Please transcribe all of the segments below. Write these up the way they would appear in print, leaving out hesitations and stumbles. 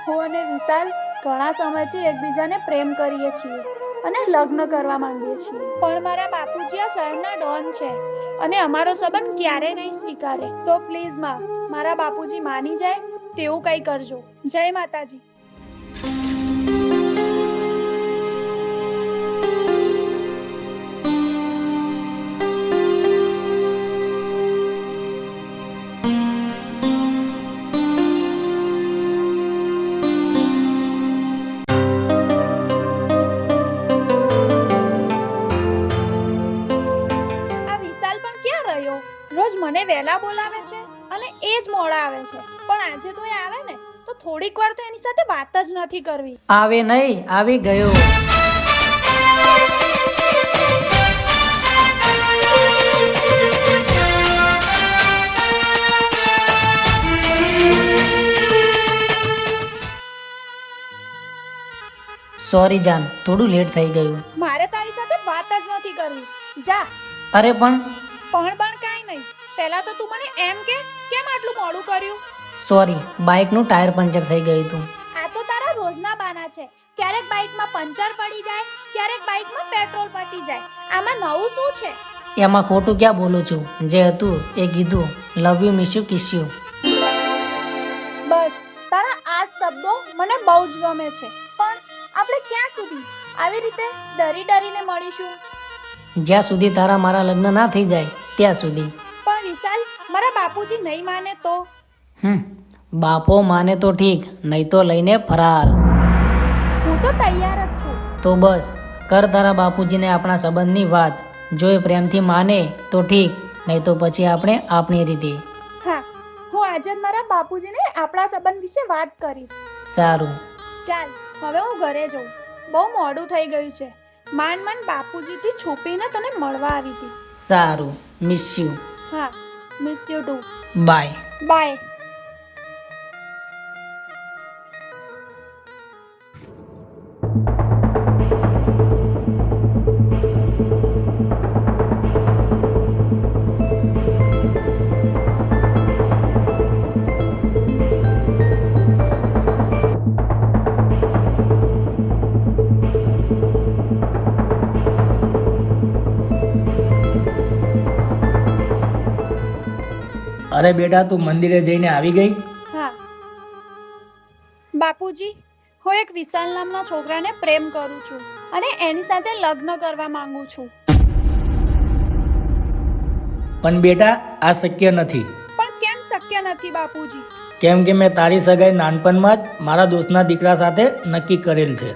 હું અને વિશાલ ઘણા સમયથી એકબીજાને પ્રેમ કરીએ છીએ અને લગ્ન કરવા માંગીએ છીએ, પણ મારા બાપુજી આ શહેરના ડોન છે અને અમારો સંબંધ ક્યારે નહીં સ્વીકારે. તો પ્લીઝ માં, મારા બાપુજી માની જાય તેવું કંઈ કરજો. જય માતાજી. રોજ મને વહેલા બોલાવે છે અને એ જ મોડા આવે છે, પણ આજે તો એ આવે ને તો થોડીક વાર તો એની સાથે વાત જ નથી કરવી. આવે નહીં, આવી ગયો. સોરી જાન, થોડું લેટ થઈ ગયું. મારે તારી સાથે વાત જ નથી કરવી. જા. અરે પણ કાઈ નહીં. પહેલા તો તું મને એમ કે કેમ આટલું મોડું કર્યું? સોરી, બાઇકનું ટાયર પંચર થઈ ગયું હતું. આ તો તારા રોજના બાના છે. ક્યારેક બાઇકમાં પંચર પડી જાય, ક્યારેક બાઇકમાં પેટ્રોલ પતી જાય. આમાં નવું શું છે? એમાં ખોટું ક્યાં બોલું છું? જે હતું એ કીધું. Love you, miss you, kiss you. બસ તારા આ જ શબ્દો મને બહુ જ ગમે છે. પણ આપણે ક્યાં સુધી આવી રીતે ડરીને મળીશું? જ્યાં સુધી તારા મારા લગ્ન ના થઈ જાય ત્યાં સુધી. પણ વિશાલ, મારા બાપુજી નહીં માને તો? બાપો માને તો ઠીક, નહીં તો લઈને ફરાર. હું તો તૈયાર જ છું. તો બસ કર તારા બાપુજીને આપણા સંબંધની વાત. જો એ પ્રેમથી માને તો ઠીક, નહીં તો પછી આપણે આપણી રીતે. હા, હું આજે જ મારા બાપુજીને આપણા સંબંધ વિશે વાત કરીશ. સારું, ચાલ હવે હું ઘરે જઉં. બહુ મોડું થઈ ગયું છે. માંડ બાપુજીથી છુપીને તને મળવા આવી હતી. સારું, મિસ યુ. હા, miss you too. Bye. Bye. અરે બેટા, તું મંદિરે જઈને આવી ગઈ? હા બાપુજી, હું એક વિશાલ નામના છોકરાને પ્રેમ કરું છું અને એની સાથે લગ્ન કરવા માંગુ છું. પણ બેટા, આ શક્ય નથી. પણ કેમ શક્ય નથી બાપુજી? કેમ કે મેં તારી સગાઈ નાનપણમાં જ મારા દોસ્તના દીકરા સાથે નક્કી કરેલ છે.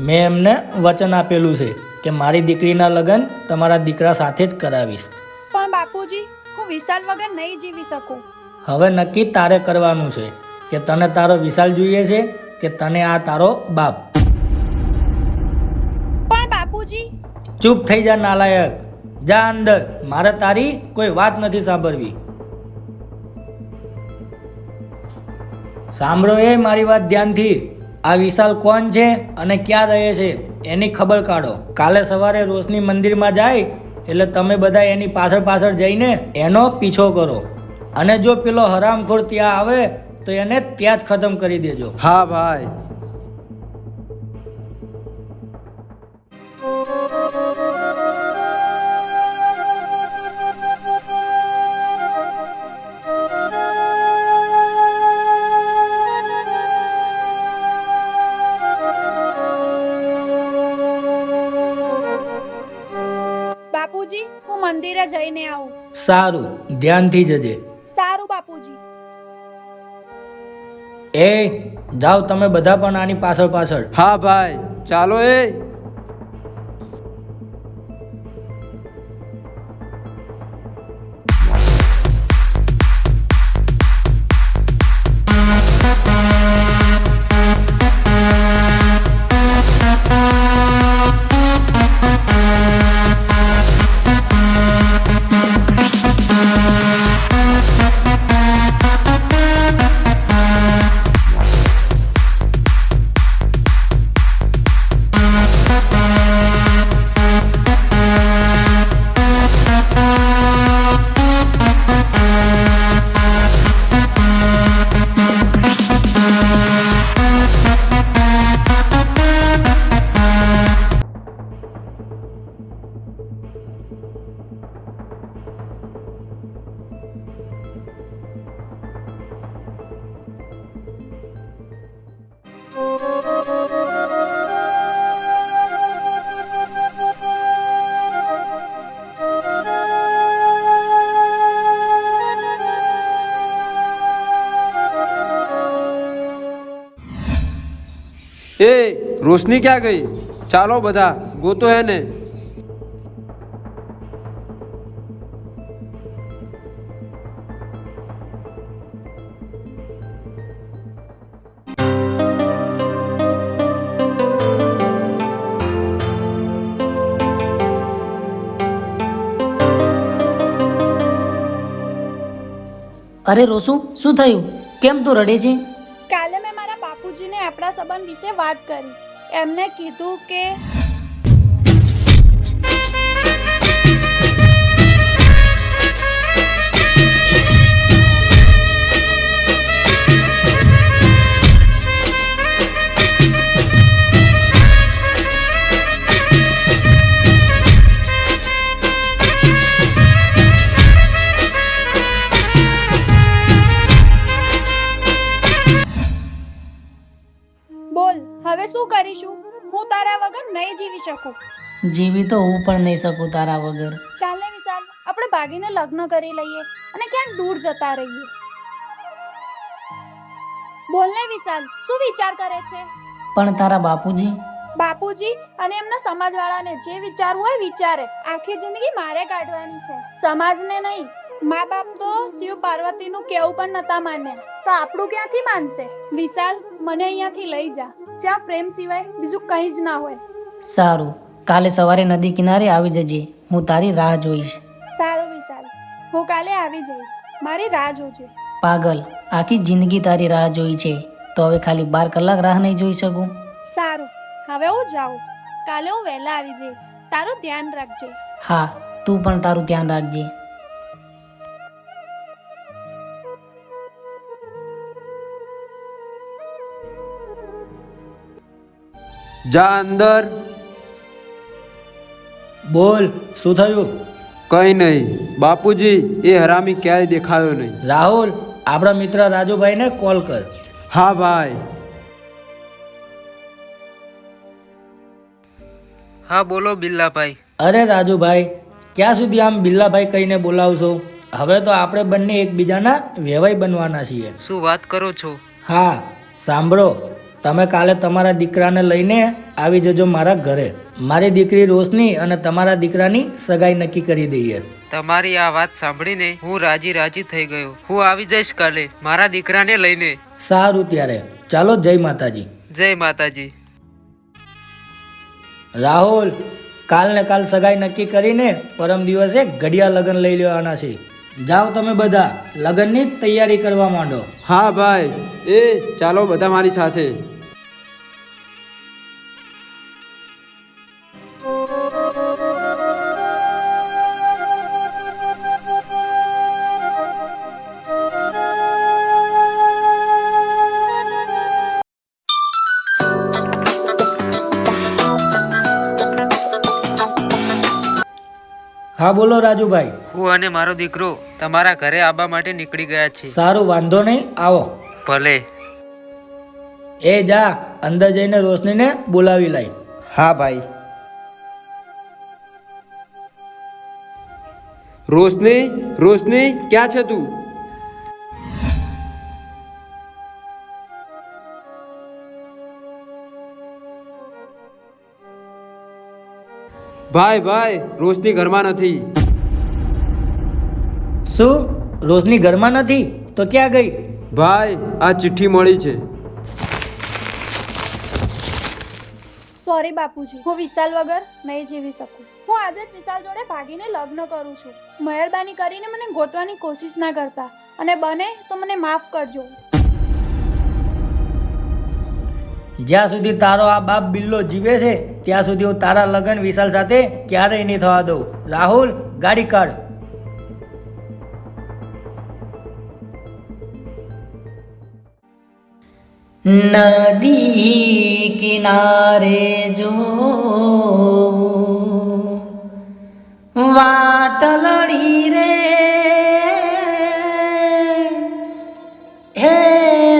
મેં એમને વચન આપેલું છે કે મારી દીકરીના લગ્ન તમારા દીકરા સાથે જ કરાવીશ. પણ બાપુજી, હું વિશાલ વગર નહીં જીવી શકું. હવે નક્કી તારે કરવાનું છે કે તને તારો વિશાલ જોઈએ છે કે તને આ તારો બાપ. પણ બાપુજી. ચૂપ થઈ જા નાલાયક. જા અંદર, મારે તારી કોઈ વાત નથી સાંભળવી. સાંભળો એ મારી વાત ધ્યાનથી. આ વિશાલ કોણ છે અને ક્યાં રહે છે એની ખબર કાઢો. કાલે સવારે રોશની મંદિરમાં જાય એટલે તમે બધા એની પાછળ જઈને એનો પીછો કરો. અને જો પેલો હરામખોર ત્યાં આવે તો એને ત્યાં જ ખતમ કરી દેજો. હા ભાઈ. બાપુજી, હું મંદિરે જઈને આવું. સારું, ધ્યાનથી જજે. સારું બાપુજી. એ જાઓ તમે બધા પણ આની પાછળ. હા ભાઈ, ચાલો એ. એ રોશની ક્યાં ગઈ? ચાલો બધા ગોતો હે ને. અરે રોસુ, શું થયું? કેમ તું રડે છે? કાલે મેં મારા બાપુજીને આપણા સંબંધ વિશે વાત કરી. એમને કીધું કે બોલ હવે શું કરીશું? હું તારા વગર નહીં જીવી શકું. જીવી તો હું પણ નહીં શકું તારા વગર. ચાલ ને વિશાલ, આપણે ભાગીને લગ્ન કરી લઈએ અને ક્યાંક દૂર જતા રહીએ. બોલ ને વિશાલ, શું વિચાર કરે છે? પણ તારા બાપુજી? બાપુજી અને એમના સમાજવાળાને જે વિચારવું હોય વિચારે. આખી જિંદગી મારે કાઢવાની છે, સમાજને નહીં. મા બાપ તો શિવ પાર્વતીનું કેવું પણ નતા માન્યા, તો આપણું ક્યાંથી માનશે? વિશાલ, મને અહીંયાથી લઈ જા, જ્યાં પ્રેમ સિવાય બીજું કંઈ જ ના હોય. સારું, કાલે સવારે નદી કિનારે આવી જજે. હું તારી રાહ જોઈશ. સારું વિશાલ, હું કાલે આવી જઈશ. મારી રાહ જોજે. પાગલ, આખી જિંદગી તારી રાહ જોઈ છે, તો હવે ખાલી 12 કલાક રાહ નહીં જોઈ શકું? સારું, હવે હું જાઉં. કાલે હું વહેલા આવી જઈશ. તારું ધ્યાન રાખજે. હા, તું પણ તારું ધ્યાન રાખજે. જા અંદર. બોલ, શું થયું? કઈ નહીં બાપુજી, એ હરામી ક્યાંય દેખાયો નહીં. રાહુલ, આપણા મિત્ર રાજુભાઈને કોલ કર. હા ભાઈ. હા બોલો બિલ્લાભાઈ. અરે રાજુભાઈ, ક્યાં સુધી આમ બિલ્લાભાઈ કહીને બોલાવશો? હવે તો આપણે બંને એકબીજાના વેવાઈ બનવાના છીએ. શું વાત કરો છો? હા, સાંભળો, તમે કાલે તમારા દીકરાને લઈને આવી જજો મારા ઘરે. મારી દીકરી રોશની અને તમારા દીકરાની સગાઈ નક્કી કરી દઈએ. તમારી આ વાત સાંભળીને હું રાજી થઈ ગયો. હું આવી જઈશ કાલે મારા દીકરાને લઈને. સારું, ત્યારે ચાલો. જય માતાજી. જય માતાજી. રાહુલ, કાલ ને કાલ સગાઈ નક્કી કરીને પરમ દિવસે ઘડિયા લગ્ન લઈ લેવાના છે. જાઓ તમે બધા, લગ્નની તૈયારી કરવા માંડો. હા ભાઈ. એ ચાલો બધા મારી સાથે. હા બોલો રાજુભાઈ. હું અને મારો દીકરો તમારા ઘરે આવવા માટે નીકળી ગયા છીએ. સારું, વાંધો નહીં, આવો. ભલે. એ જા, અંદર જઈને રોશનીને બોલાવી લાય. હા ભાઈ. રોશની, રોશની ક્યાં છે તું? ભાઈ ભાઈ, રોશની ઘરમાં નથી. શું? રોશની ઘરમાં નથી? તો ક્યાં ગઈ? ભાઈ, આ ચિઠ્ઠી મળી છે. સોરી બાપુજી, હું વિશાલ વગર નહીં જીવી શકું. હું આજે જ વિશાલ જોડે ભાગીને લગ્ન કરું છું. મહેરબાની કરીને મને ગોતવાની કોશિશ ના કરતા, અને બને તો મને માફ કરજો. જ્યાં સુધી તારો આ બાપ બિલ્લો જીવે છે ત્યાં સુધી હું તારા લગ્ન વિશાલ સાથે ક્યારેય નહીં થવા દઉં. રાહુલ, ગાડી કાઢ. નદી કિનારે જો વાટલડી રે હે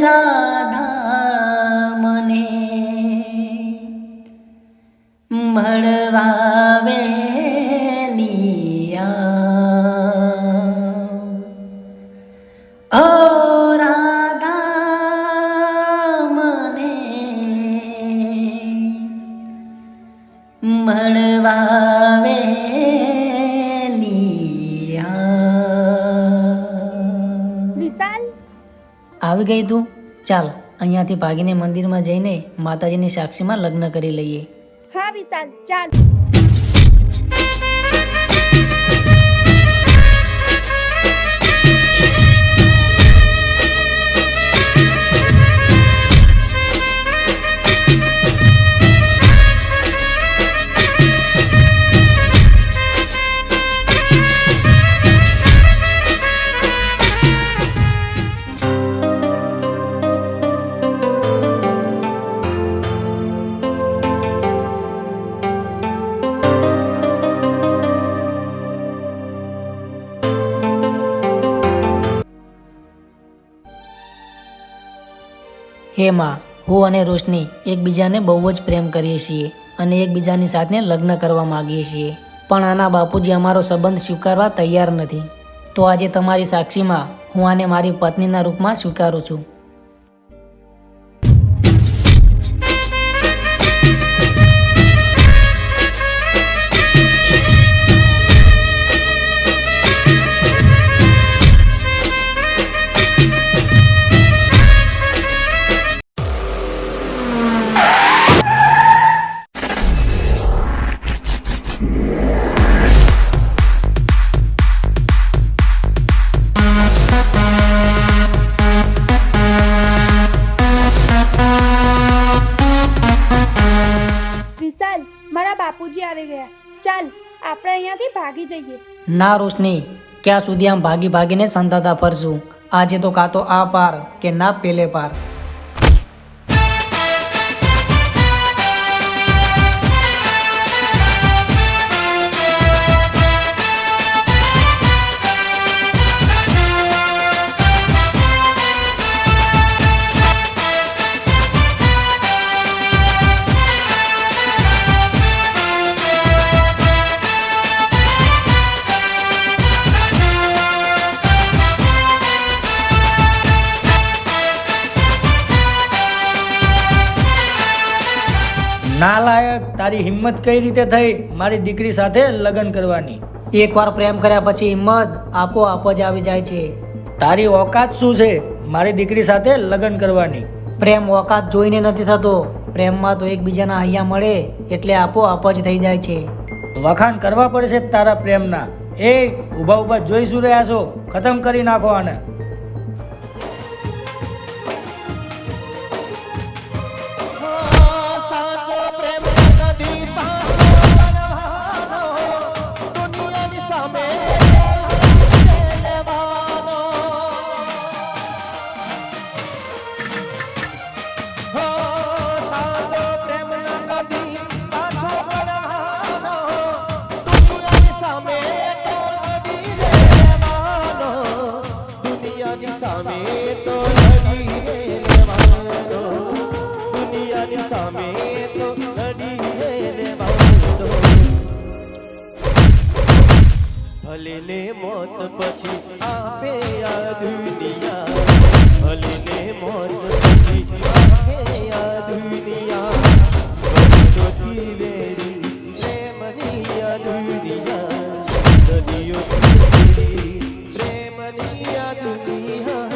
રાધા મને ઓ રાધા મને મળવાવેલી વિશાલ, આવી ગઈ તું. ચાલ અહીંયાથી ભાગીને મંદિરમાં જઈને માતાજીની સાક્ષીમાં લગ્ન કરી લઈએ. હા વિશાલ, ચાલ. હે માં, હું અને રોશની એકબીજાને બહુ જ પ્રેમ કરીએ છીએ અને એકબીજાની સાથે લગ્ન કરવા માંગીએ છીએ, પણ આના બાપુજી અમારો સંબંધ સ્વીકારવા તૈયાર નથી. તો આજે તમારી સાક્ષીમાં હું આને મારી પત્નીના રૂપમાં સ્વીકારું છું. વિશાલ, મારા બાપુજી આવી ગયા. ચાલ, આપણે અહીંયાથી ભાગી જઈએ. ના રોશની, ક્યાં સુધી આમ ભાગી ભાગીને સંતાતા ફરશું? આજે તો કાં તો આ પાર કે ના પેલે પાર. નાલાયક, તારી હિંમત કઈ રીતે થઈ મારી દીકરી સાથે લગ્ન કરવાની? એકવાર પ્રેમ કર્યા પછી હિંમત આપોઆપ જ આવી જાય છે. તારી ઓકાત શું છે મારી દીકરી સાથે લગ્ન કરવાની? પ્રેમ ઓકાત જોઈને નથી થતો, પ્રેમમાં તો એકબીજાના હૈયા મળે એટલે આપોઆપ જ થઈ જાય છે. વખાણ કરવા પડશે તારા પ્રેમના. એ ઊભા ઊભા જોઈ શું રહ્યા છો? ખતમ કરી નાખો આને. ભલે મોત પછી આપે આ દુનિયા, ભલે મોત પછી આપે આ દુનિયા, વર્ષોથી વેરી પ્રેમની આ દુનિયા, સદીઓથી વેરી પ્રેમની આ દુનિયા.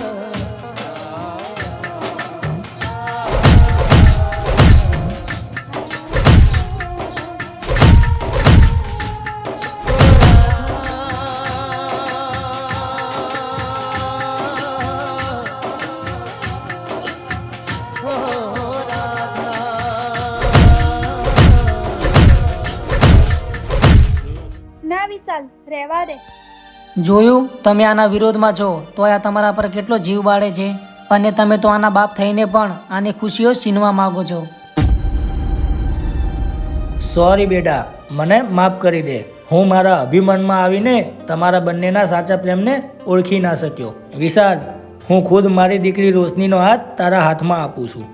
ના વિશાલ, રહેવા દે. જોયું, તમે આના વિરોધમાં છો તો આ તમારા પર કેટલો જીવ બાળે છે, અને તમે તો આના બાપ થઈને પણ આની ખુશીઓ છીનવા માંગો છો. સોરી બેટા, મને માફ કરી દે. હું મારા અભિમાનમાં આવીને તમારા બંનેના સાચા પ્રેમને ઓળખી ના શક્યો. વિશાલ, હું ખુદ મારી દીકરી રોશનીનો હાથ તારા હાથમાં આપું છું.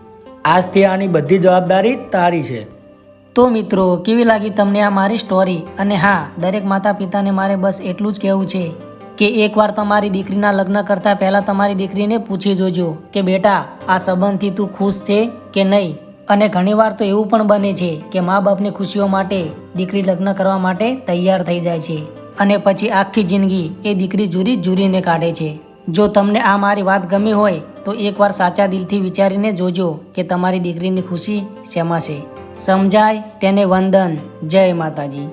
આજથી આની બધી જવાબદારી તારી છે. તો મિત્રો, કેવી લાગી તમને આ મારી સ્ટોરી? અને હા, દરેક માતા પિતાને મારે બસ એટલું જ કહેવું છે કે એકવાર તમારી દીકરીના લગ્ન કરતાં પહેલાં તમારી દીકરીને પૂછી જોજો કે બેટા આ સંબંધથી તું ખુશ છે કે નહીં. અને ઘણીવાર તો એવું પણ બને છે કે મા બાપની ખુશીઓ માટે દીકરી લગ્ન કરવા માટે તૈયાર થઈ જાય છે અને પછી આખી જિંદગી એ દીકરી જુરીને કાઢે છે. જો તમને આ મારી વાત ગમી હોય તો એકવાર સાચા દિલથી વિચારીને જોજો કે તમારી દીકરીની ખુશી શેમાં છે. સમજાય તેને વંદન. જય માતાજી.